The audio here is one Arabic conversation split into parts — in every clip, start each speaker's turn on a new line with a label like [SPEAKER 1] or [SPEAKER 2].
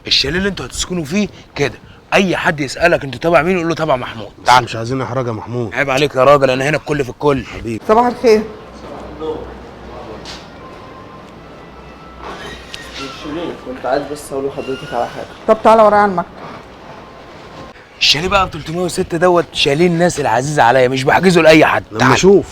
[SPEAKER 1] الشاليه اللي انتوا هتسكنوا فيه كده، اي حد يسالك انتوا تبع مين يقول له تبع محمود.
[SPEAKER 2] تعال، مش عايزين احراج يا محمود.
[SPEAKER 1] عيب عليك يا راجل، انا هنا الكل في الكل.
[SPEAKER 2] حبيبي
[SPEAKER 3] صباح الخير.
[SPEAKER 4] كنت عايز بس اقول لحضرتك على حاجه.
[SPEAKER 3] طب تعالى ورايا على المكتب.
[SPEAKER 1] الشاليه بقى ب 306 دوت شاليه الناس العزيزه عليا، مش بحجزه لاي حد.
[SPEAKER 2] لما اشوف.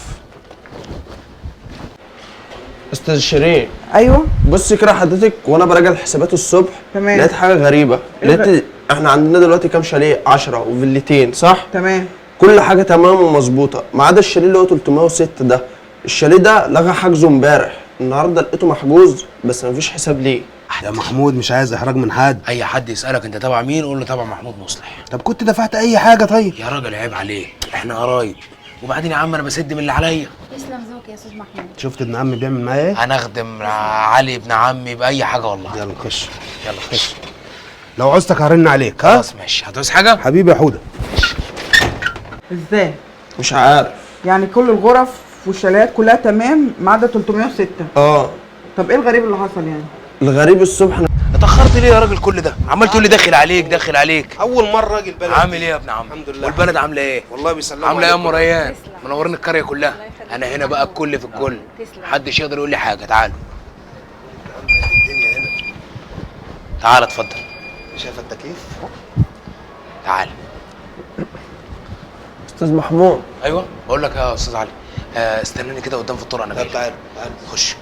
[SPEAKER 4] استاذ شيرين،
[SPEAKER 3] ايوه
[SPEAKER 4] بص كده حضرتك وانا براجع الحسابات الصبح
[SPEAKER 3] تمام.
[SPEAKER 4] لقيت حاجه غريبه. لقيت احنا عندنا دلوقتي كام شاليه؟ 10 وفيلتين صح؟
[SPEAKER 3] تمام.
[SPEAKER 4] كل حاجه تمام ومظبوطه ما عدا الشاليه اللي هو 306 ده. الشاليه ده لغى حجزه امبارح، النهارده لقيته محجوز بس مفيش حساب ليه.
[SPEAKER 2] يا محمود مش عايز احراج من حد.
[SPEAKER 1] اي حد يسالك انت تبع مين قول له تبع محمود مصلح.
[SPEAKER 2] طب كنت دفعت اي حاجه طيب؟
[SPEAKER 1] يا راجل عيب عليك، احنا قرايب، وبعدين يا عم انا بسد من اللي عليا.
[SPEAKER 5] تسلم ذوقك يا استاذ محمود.
[SPEAKER 2] شفت ابن عمي بيعمل معايا ايه؟
[SPEAKER 1] انا اخدم علي ابن عمي باي حاجه والله.
[SPEAKER 2] يلا خش.
[SPEAKER 1] يلا خش.
[SPEAKER 2] لو عوزتك هرن عليك. ها
[SPEAKER 1] خلاص ماشي. هتعوز حاجه؟
[SPEAKER 2] حبيبي يا حوده.
[SPEAKER 3] ازاي؟
[SPEAKER 4] مش عارف.
[SPEAKER 3] يعني كل الغرف والشاليات كلها تمام ما عدا 306. طب ايه الغريب اللي حصل يعني؟
[SPEAKER 4] الغريب الصبح
[SPEAKER 1] اتاخرت ليه يا راجل كل ده؟ عمال تقول لي داخل عليك داخل عليك.
[SPEAKER 2] اول مره اجي البلد.
[SPEAKER 1] عامل ايه يا ابن عم؟
[SPEAKER 2] الحمد لله.
[SPEAKER 1] والبلد عامله ايه؟
[SPEAKER 2] والله بيسلموا
[SPEAKER 1] عامله ايه يا
[SPEAKER 2] عليكم.
[SPEAKER 1] ام ريان؟ منورين القريه كلها. انا هنا بقى الكل في الكل، محدش يقدر يقول لي حاجه. تعالوا.
[SPEAKER 2] الدنيا هنا.
[SPEAKER 1] تعال اتفضل.
[SPEAKER 2] شايف التكييف؟
[SPEAKER 1] تعال.
[SPEAKER 4] استاذ محمود.
[SPEAKER 1] ايوه بقول لك يا استاذ علي، استناني كده قدام في الطرق انا جاي.
[SPEAKER 2] تعال تعال
[SPEAKER 1] خش.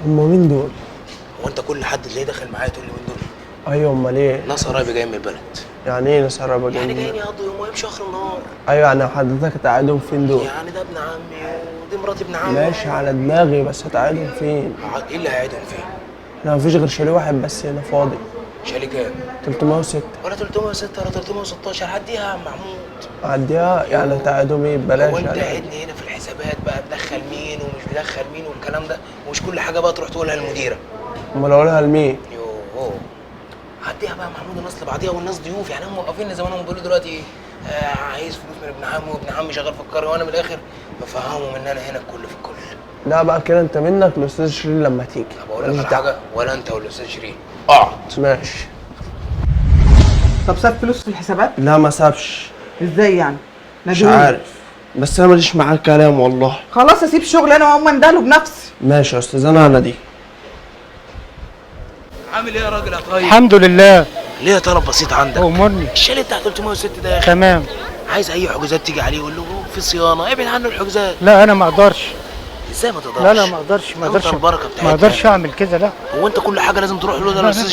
[SPEAKER 4] هم مين دول؟
[SPEAKER 1] هو انت كل حد اللي داخل معايا تقول لي مين دول؟
[SPEAKER 4] ايوه امال ايه؟
[SPEAKER 1] ناس قرايبي جايين من البلد.
[SPEAKER 4] يعني ايه ناس قريبه
[SPEAKER 1] يعني
[SPEAKER 4] جايين؟
[SPEAKER 1] جايين يقضوا يوم ويمشوا اخر النهار.
[SPEAKER 4] ايوه يعني حضرتك هتقعدهم فين دول؟
[SPEAKER 1] يعني ده ابن عمي ودي مرات ابن عمي.
[SPEAKER 4] ماشي على دماغي بس هتقعدهم فين؟
[SPEAKER 1] ايه اللي هيقعدهم فين؟
[SPEAKER 4] احنا مفيش غير شاليه واحد بس هنا فاضي.
[SPEAKER 1] شاليه كام؟
[SPEAKER 4] 306.
[SPEAKER 1] ولا 306 ولا 316 هديها يا عم محمود.
[SPEAKER 4] عديها يعني هتقعدهم ايه ببلاش؟
[SPEAKER 1] هو انت
[SPEAKER 4] يعني
[SPEAKER 1] قاعدني هنا في الحسابات بقى بدخل مين ومش بدخل مين والكلام ده، ومش كل حاجه بقى تروح تقولها للمديره.
[SPEAKER 4] امال اقولها لمين؟
[SPEAKER 1] يوه هديها بقى يا محمود الناس اللي بعديها، والناس ضيوف يعني هم موقفين زمانهم بيقولوا دلوقتي ايه؟ عايز فلوس من ابن عمي وابن عمي شغال في القريه، وانا من الاخر بفهمهم ان انا هنا الكل في الكل.
[SPEAKER 4] لا بقى كده انت منك الاستاذ شيرين لما تيجي.
[SPEAKER 1] طب اقول لك
[SPEAKER 4] ماليش
[SPEAKER 1] على
[SPEAKER 4] دعوة.
[SPEAKER 1] حاجه، ولا انت ولا الاستاذ شيرين اقعد.
[SPEAKER 4] ماشي.
[SPEAKER 3] طب ساب فلوس في الحسابات؟
[SPEAKER 4] لا ما سابش.
[SPEAKER 3] ازاي يعني؟
[SPEAKER 4] مش
[SPEAKER 3] ندهولي.
[SPEAKER 4] عارف بس انا ماليش معاه كلام والله.
[SPEAKER 3] خلاص اسيب الشغل انا واقوم اندهله بنفسي.
[SPEAKER 4] ماشي يا استاذ انا دي.
[SPEAKER 1] عامل ايه يا راجل يا طيب؟
[SPEAKER 6] الحمد لله.
[SPEAKER 1] ليه طلب بسيط عندك؟
[SPEAKER 6] امرني.
[SPEAKER 1] الشاليه بتاع 306 ده يا اخي
[SPEAKER 6] تمام.
[SPEAKER 1] عايز اي حجوزات تيجي عليه يقول له في صيانه، ابعد عنه الحجوزات.
[SPEAKER 6] لا انا ما اقدرش.
[SPEAKER 1] ازاي ما تقدرش؟
[SPEAKER 6] لا ما اقدرش ما
[SPEAKER 1] انت
[SPEAKER 6] اقدرش
[SPEAKER 1] البركه بتاعتك.
[SPEAKER 6] ما اقدرش اعمل كده. لا
[SPEAKER 1] هو انت كل حاجه لازم تروح له ده الاستاذ